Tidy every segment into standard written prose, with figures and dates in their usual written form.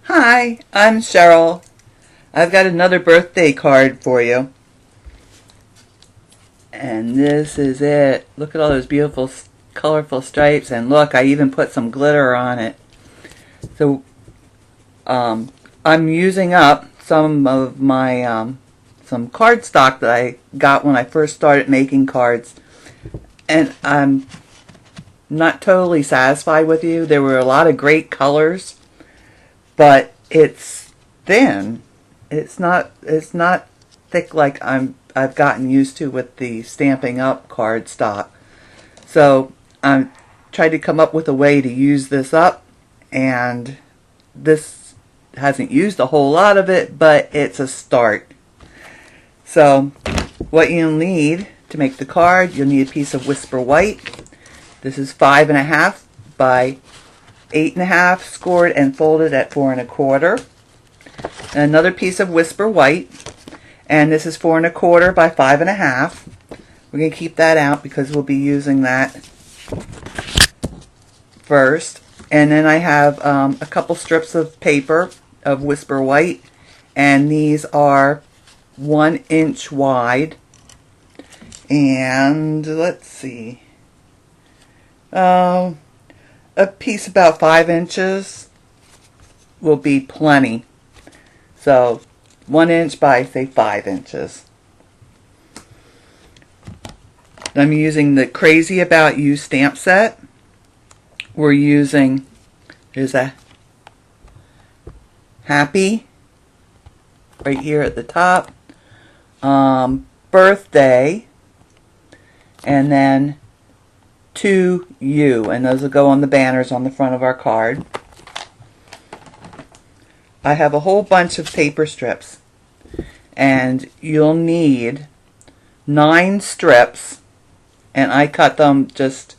Hi, I'm Cheryl. I've got another birthday card for you. And this is it. Look at all those beautiful, colorful stripes. And look, I even put some glitter on it. So, I'm using up some of my, some cardstock that I got when I first started making cards. And I'm not totally satisfied with you. There were a lot of great colors, but it's thin. It's not thick like I've gotten used to with the Stampin' Up cardstock. So I tried to come up with a way to use this up, and this hasn't used a whole lot of it, but it's a start. So what you'll need to make the card, you'll need a piece of Whisper White. This is 5.5 by 8.5, scored and folded at 4 1/4. Another piece of Whisper White, and this is 4 1/4 by 5.5. We're going to keep that out because we'll be using that first. And then I have a couple strips of paper of Whisper White, and these are 1 inch wide. And let's see, a piece about 5 inches will be plenty. So 1 inch by, say, 5 inches. I'm using the Crazy About You stamp set. We're using, there's a happy right here at the top, birthday, and then to you, and those will go on the banners on the front of our card. I have a whole bunch of paper strips, and you'll need 9 strips, and I cut them just,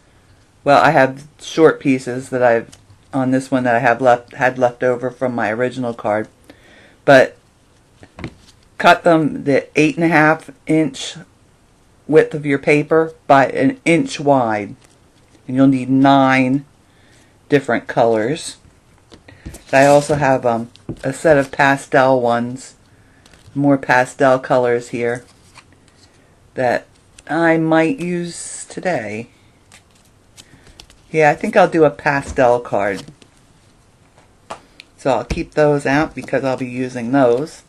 well, I have short pieces that I've on this one that I have had left over from my original card, but cut them the 8.5 inch width of your paper by 1 inch wide, and you'll need 9 different colors. I also have a set of pastel ones, more pastel colors here that I might use today. Yeah, I think I'll do a pastel card. So I'll keep those out because I'll be using those.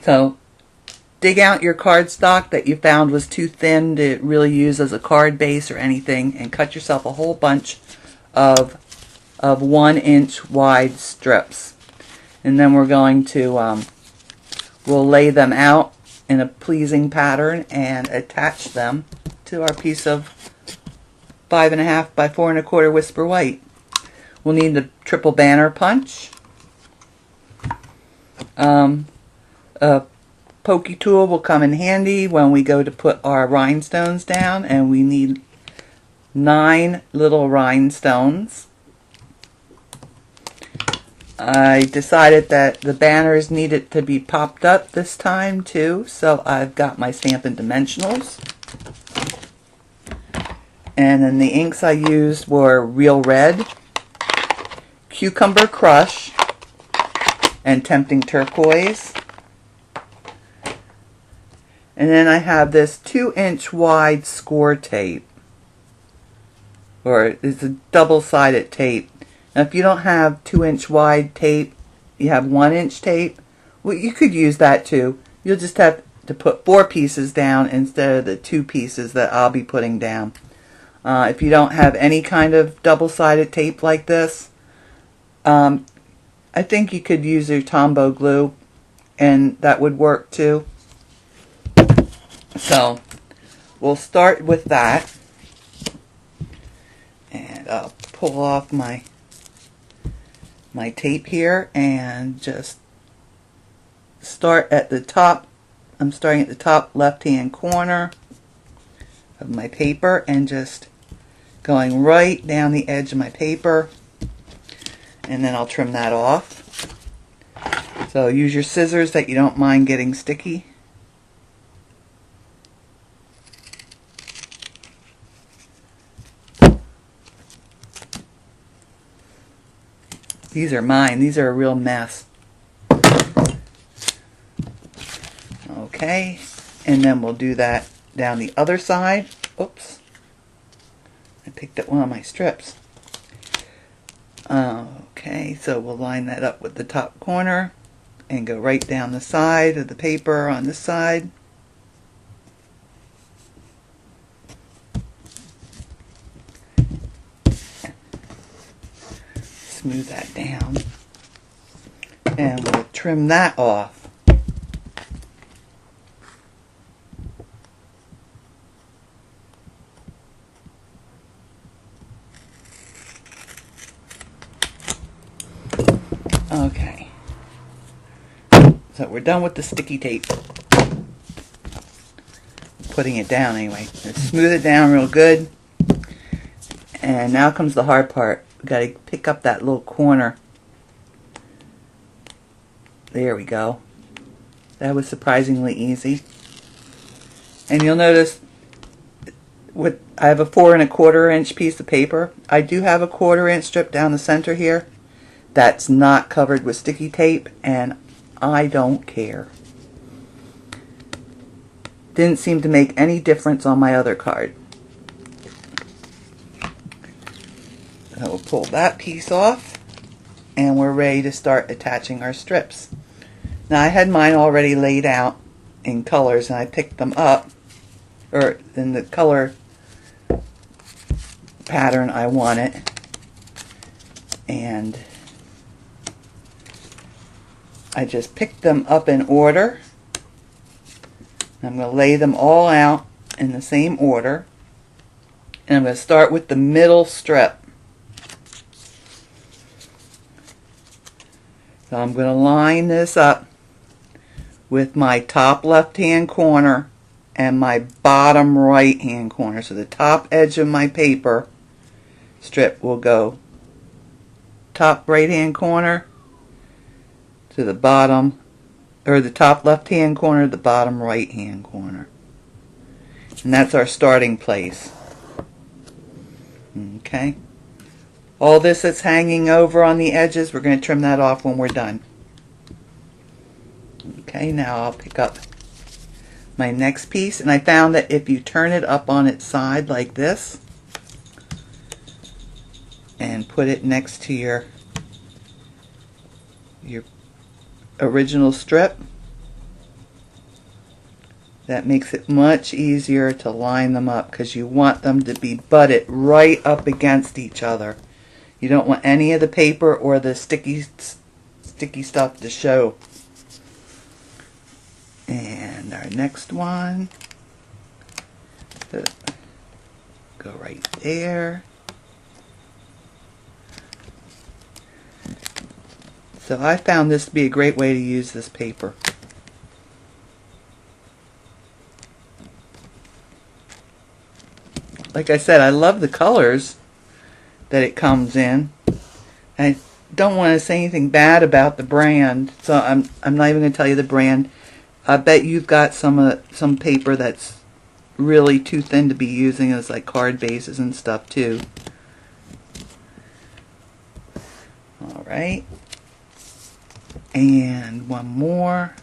So dig out your cardstock that you found was too thin to really use as a card base or anything, and cut yourself a whole bunch of 1 inch wide strips. And then we're going to, we'll lay them out in a pleasing pattern and attach them to our piece of 5.5 by 4 1/4 Whisper White. We'll need the triple banner punch. A pokey tool will come in handy when we go to put our rhinestones down, and we need 9 little rhinestones. I decided that the banners needed to be popped up this time too, so I've got my Stampin Dimensionals. And then the inks I used were Real Red, Cucumber Crush, and Tempting Turquoise. And then I have this 2 inch wide score tape, or it's a double-sided tape. Now, if you don't have 2 inch wide tape, you have 1 inch tape, well, you could use that too. You'll just have to put 4 pieces down instead of the 2 pieces that I'll be putting down. If you don't have any kind of double-sided tape like this, I think you could use your Tombow glue, and that would work too. So we'll start with that, and I'll pull off my tape here and just start at the top. I'm starting at the top left hand corner of my paper and just going right down the edge of my paper, and then I'll trim that off. So use your scissors that you don't mind getting sticky. These are mine. These are a real mess. Okay, and then we'll do that down the other side. Oops. I picked up one of my strips. Okay, so we'll line that up with the top corner and go right down the side of the paper on this side. Smooth that down. And we'll trim that off. Okay, so we're done with the sticky tape. Putting it down anyway. Let's smooth it down real good. And now comes the hard part. We got to pick up that little corner. There we go. That was surprisingly easy. And you'll notice I have a 4 1/4 inch piece of paper. I do have a 1/4 inch strip down the center here. That's not covered with sticky tape, and I don't care. Didn't seem to make any difference on my other card. So we'll pull that piece off, and we're ready to start attaching our strips. Now I had mine already laid out in colors, and I picked them up, or in the color pattern I wanted, and I just picked them up in order. I'm going to lay them all out in the same order. And I'm going to start with the middle strip. So I'm going to line this up with my top left hand corner and my bottom right hand corner. So the top edge of my paper strip will go top right hand corner to the bottom, or the top left hand corner to the bottom right hand corner. And that's our starting place. Okay. All this that's hanging over on the edges, we're going to trim that off when we're done. Okay, now I'll pick up my next piece, and I found that if you turn it up on its side like this and put it next to your original strip, that makes it much easier to line them up, because you want them to be butted right up against each other. You don't want any of the paper or the sticky stuff to show. And our next one, go right there. So I found this to be a great way to use this paper. Like I said, I love the colors that it comes in. I don't want to say anything bad about the brand, so I'm not even going to tell you the brand. I bet you've got some paper that's really too thin to be using as like card bases and stuff too. All right. And one more.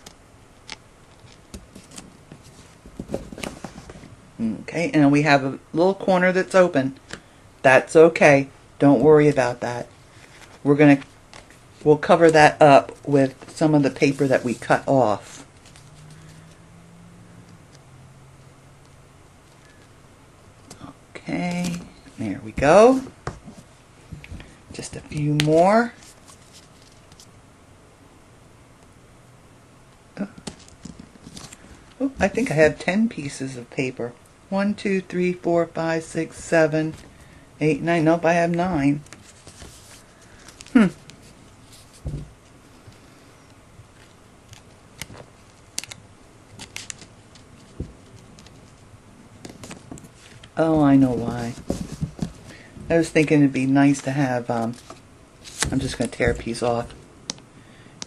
Okay, and we have a little corner that's open. That's okay. Don't worry about that. We'll cover that up with some of the paper that we cut off. Okay, there we go. Just a few more. Oh, I think I have 10 pieces of paper. 1, 2, 3, 4, 5, 6, 7, 8, 9. Nope, I have 9. Oh, I know why. I was thinking it'd be nice to have, I'm just going to tear a piece off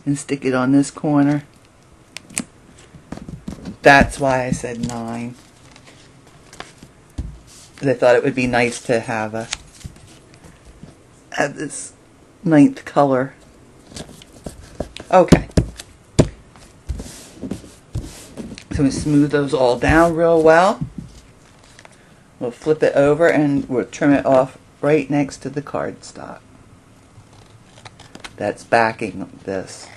and stick it on this corner. That's why I said 9. But I thought it would be nice to have this 9th color. Okay. So we smooth those all down real well. We'll flip it over and we'll trim it off right next to the cardstock that's backing this.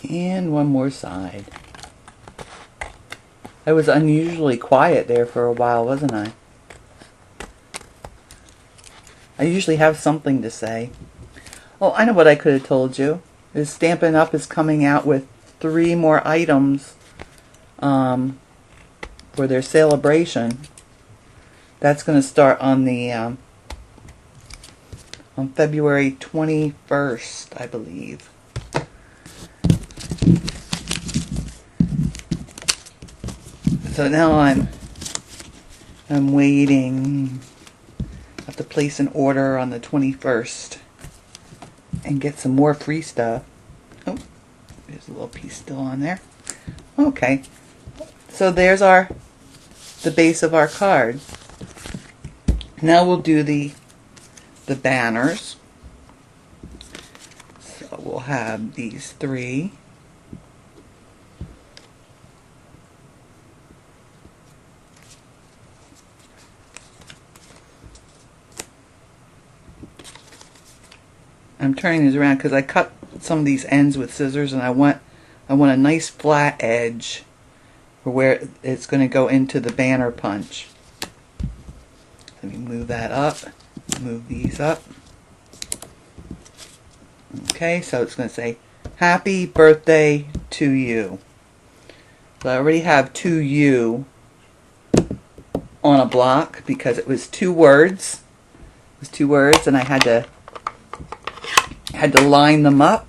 And one more side. I was unusually quiet there for a while, wasn't I? I usually have something to say. Oh, I know what I could have told you. Is Stampin' Up! Is coming out with 3 more items for their celebration. That's going to start on the on February 21st, I believe. So now I'm waiting. I have to place an order on the 21st and get some more free stuff. Oh, there's a little piece still on there. Okay, so there's the base of our card. Now we'll do the banners. So we'll have these 3. I'm turning these around because I cut some of these ends with scissors, and I want a nice flat edge for where it's going to go into the banner punch. Let me move that up. Move these up. Okay, so it's going to say, "Happy birthday to you." So I already have "to you" on a block because it was 2 words. It was 2 words, and I had to line them up.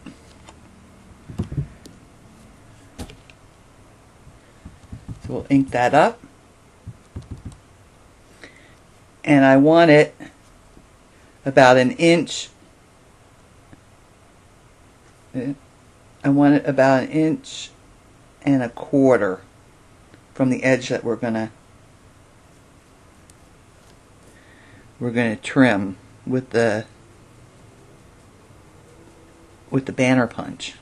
So we'll ink that up. And I want it about 1 inch. I want it about 1.25 inches from the edge that we're gonna trim with the banner punch.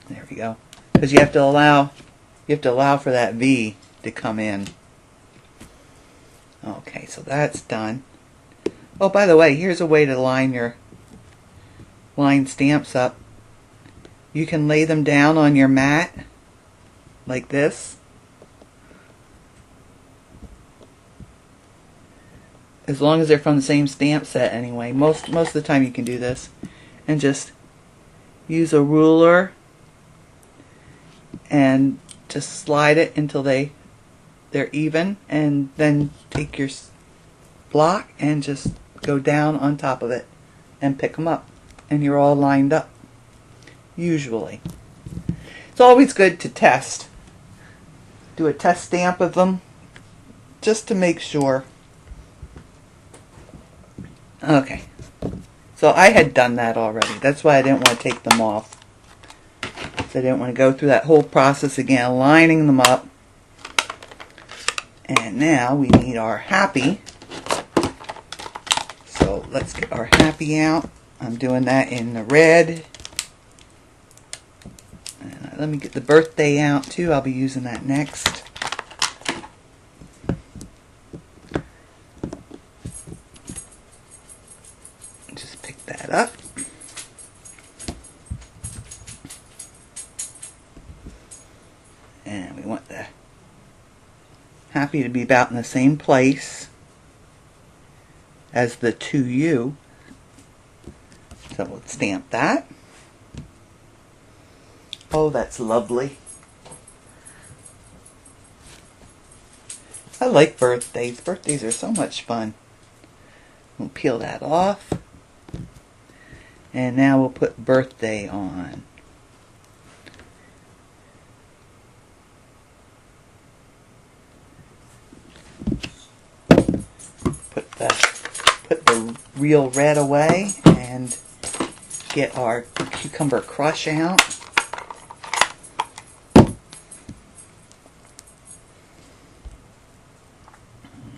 There we go. Because you have to allow for that V to come in. Okay, so that's done. Oh, by the way, here's a way to line your stamps up. You can lay them down on your mat like this. As long as they're from the same stamp set anyway. Most of the time you can do this. And just use a ruler and just slide it until they're even, and then take your block and just go down on top of it and pick them up, and you're all lined up. Usually. It's always good to test. Do a test stamp of them just to make sure. Okay, so I had done that already. That's why I didn't want to take them off. So I didn't want to go through that whole process again, lining them up. And now we need our happy. So let's get our happy out. I'm doing that in the red. And let me get the birthday out too. I'll be using that next. Just pick that up. And we want the happy to be about in the same place as the "to you." So we'll stamp that. Oh, that's lovely. I like birthdays. Birthdays are so much fun. We'll peel that off. And now we'll put birthday on. Put the real red away and get our cucumber crush out.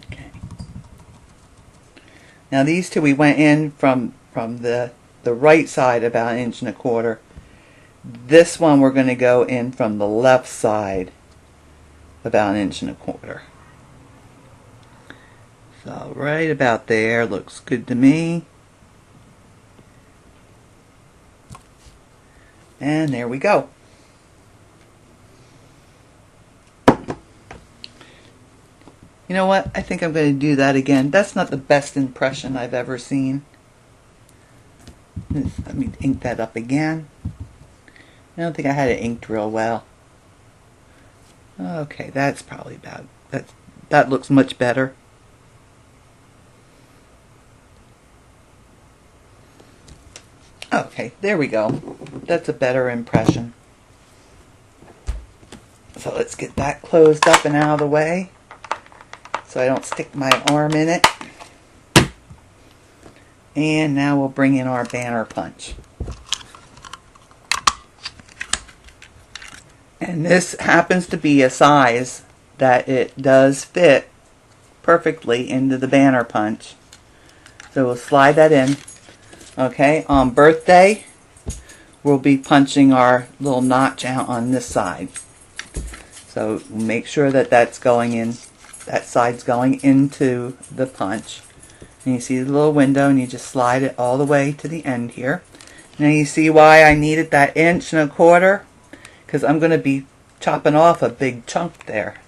Okay. Now these two we went in from the right side about 1.25 inches. This one we're going to go in from the left side about 1.25 inches. So right about there looks good to me. And there we go. You know what? I think I'm going to do that again. That's not the best impression I've ever seen. Let me ink that up again. I don't think I had it inked real well. Okay, that's probably about that looks much better. Okay, there we go. That's a better impression. So let's get that closed up and out of the way so I don't stick my arm in it. And now we'll bring in our banner punch. And this happens to be a size that it does fit perfectly into the banner punch. So we'll slide that in. Okay, on birthday, we'll be punching our little notch out on this side. So make sure that that's going in, that side's going into the punch. And you see the little window, and you just slide it all the way to the end here. Now you see why I needed that 1.25 inches? Because I'm going to be chopping off a big chunk there.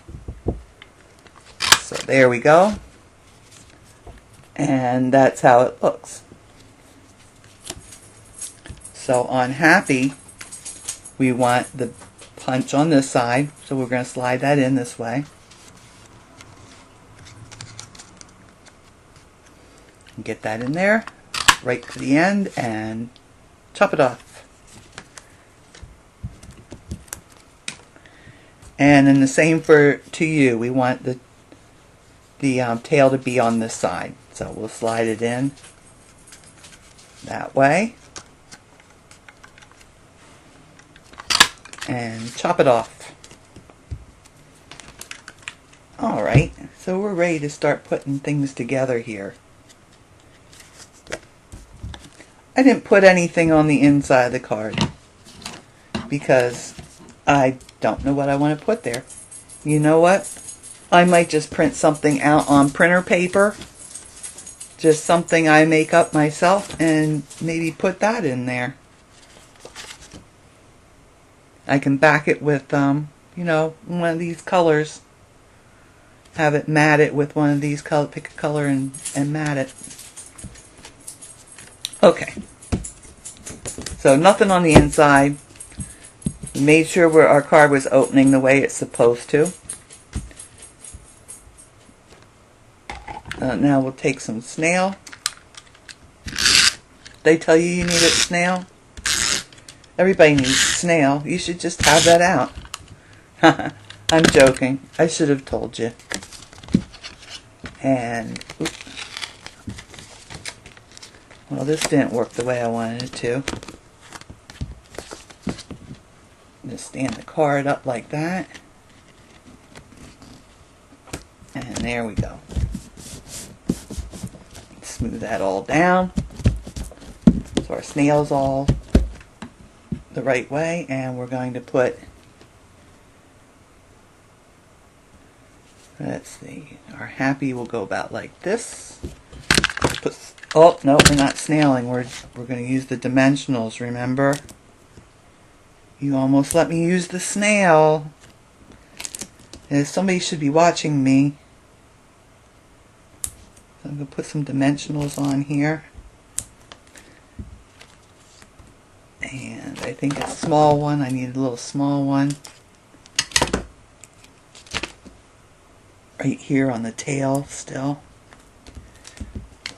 So there we go. And that's how it looks. So on happy, we want the punch on this side, so we're going to slide that in this way. And get that in there, right to the end, and chop it off. And then the same to you. We want the tail to be on this side. So we'll slide it in that way. And chop it off. Alright, so we're ready to start putting things together here. I didn't put anything on the inside of the card because I don't know what I want to put there. You know what? I might just print something out on printer paper. Just something I make up myself and maybe put that in there. I can back it with, you know, one of these colors. Have it mat it with one of these color, pick a color and mat it. Okay. So nothing on the inside. We made sure our card was opening the way it's supposed to. Now we'll take some snail. They tell you you need a snail? Everybody needs snail. You should just have that out. I'm joking. I should have told you. And, oops. Well, this didn't work the way I wanted it to. Just stand the card up like that. And there we go. Smooth that all down. So our snail's all the right way, and we're going to put, let's see, our happy will go about like this. Oh no, we're not snailing, we're going to use the dimensionals, remember? You almost let me use the snail. And somebody should be watching me. So I'm going to put some dimensionals on here. And I think a small one. I need a little small one. Right here on the tail still.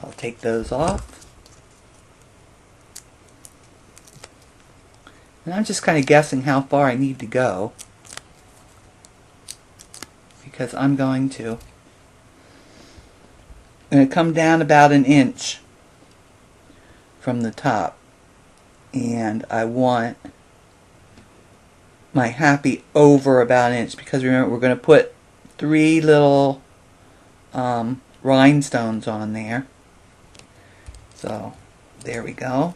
I'll take those off. And I'm just kind of guessing how far I need to go, because I'm going to come down about an inch from the top, and I want my happy over about an inch, because remember we're going to put 3 little rhinestones on there. So there we go.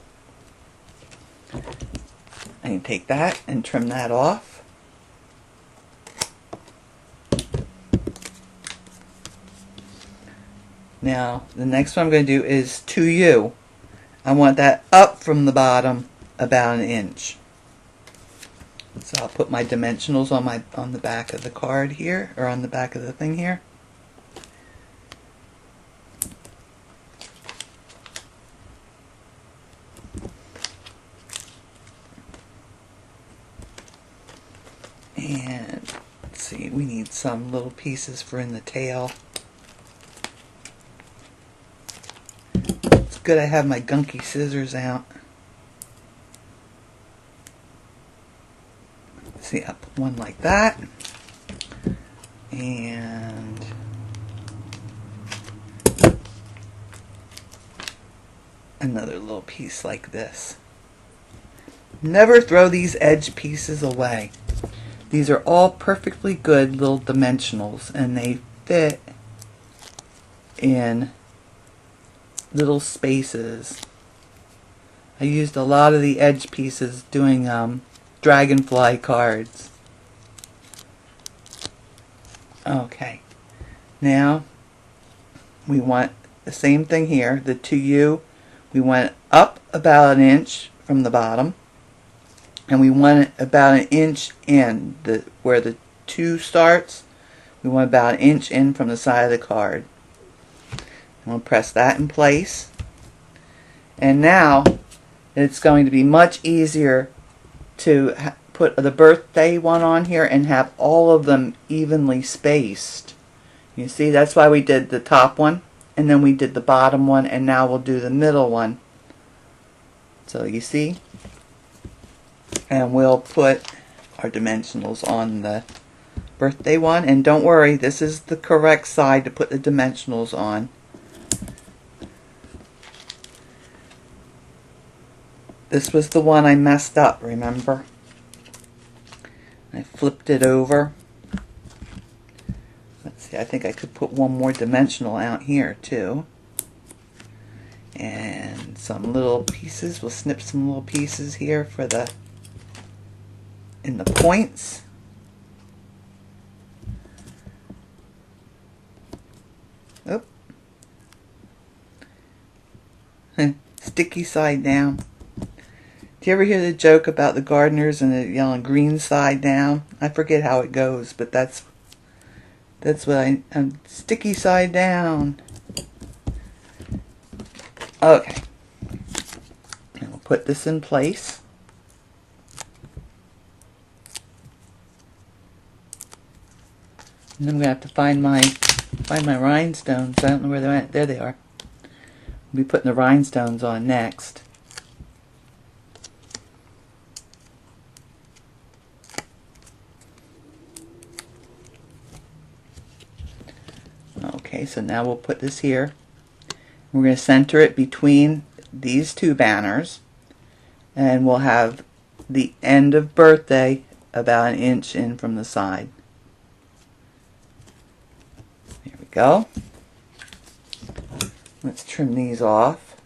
I can take that and trim that off. Now the next one I'm going to do is 2U. I want that up from the bottom about an inch. So I'll put my dimensionals on the back of the card here, or on the back of the thing here. And let's see, we need some little pieces for in the tail. It's good I have my gunky scissors out. See, I put one like that, and another little piece like this. Never throw these edge pieces away. These are all perfectly good little dimensionals, and they fit in little spaces. I used a lot of the edge pieces doing dragonfly cards. Okay, now we want the same thing here. The 2U, we want it up about an inch from the bottom, and we want it about an inch in. Where the 2 starts, we want about an inch in from the side of the card. And we'll press that in place, and now it's going to be much easier to put the birthday one on here and have all of them evenly spaced. You see, that's why we did the top one, and then we did the bottom one, and now we'll do the middle one. So you see, and we'll put our dimensionals on the birthday one, and don't worry, this is the correct side to put the dimensionals on. This was the one I messed up, remember? I flipped it over. Let's see, I think I could put one more dimensional out here too. And some little pieces, we'll snip some little pieces here for in the points. Oh. Sticky side down. Do you ever hear the joke about the gardeners and the yelling green side down? I forget how it goes, but that's what I'm sticky side down. Okay. And we'll put this in place. And I'm gonna have to find my rhinestones. I don't know where they went. There they are. We'll be putting the rhinestones on next. Okay, so now we'll put this here. We're going to center it between these 2 banners, and we'll have the end of birthday about an inch in from the side. There we go. Let's trim these off.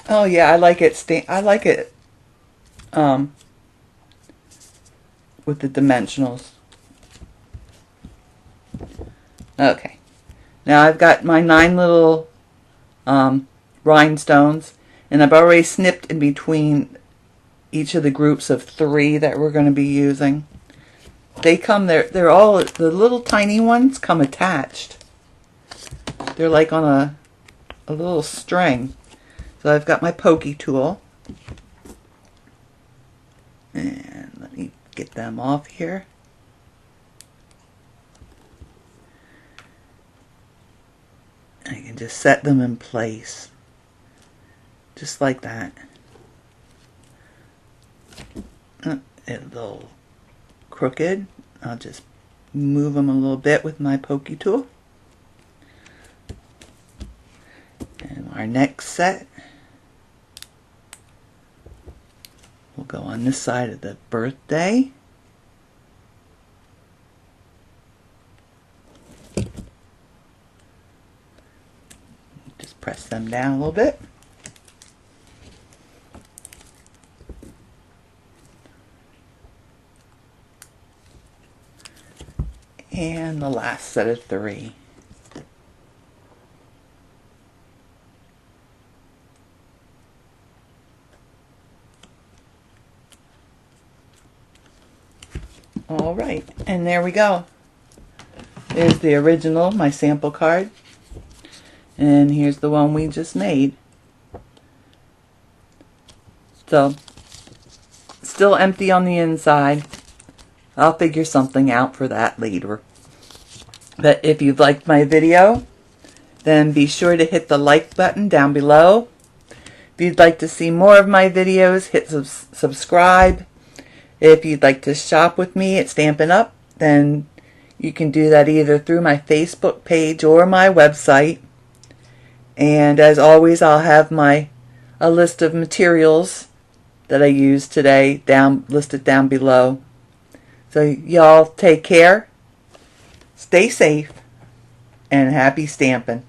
Oh yeah, I like it. With the dimensionals. Okay, now I've got my 9 little rhinestones, and I've already snipped in between each of the groups of 3 that we're going to be using. They come, they're all, the little tiny ones come attached. They're like on a little string. So I've got my pokey tool. And let me get them off here. I can just set them in place. Just like that. It's a little crooked. I'll just move them a little bit with my pokey tool. And our next set will go on this side of the birthday. Just press them down a little bit. And the last set of 3. Alright, and there we go. There's the original, my sample card. And here's the one we just made. So, still empty on the inside. I'll figure something out for that later. But if you've liked my video, then be sure to hit the like button down below. If you'd like to see more of my videos, hit subscribe. If you'd like to shop with me at Stampin' Up, then you can do that either through my Facebook page or my website. And as always, I'll have a list of materials that I used today listed down below. So y'all take care, stay safe, and happy stamping.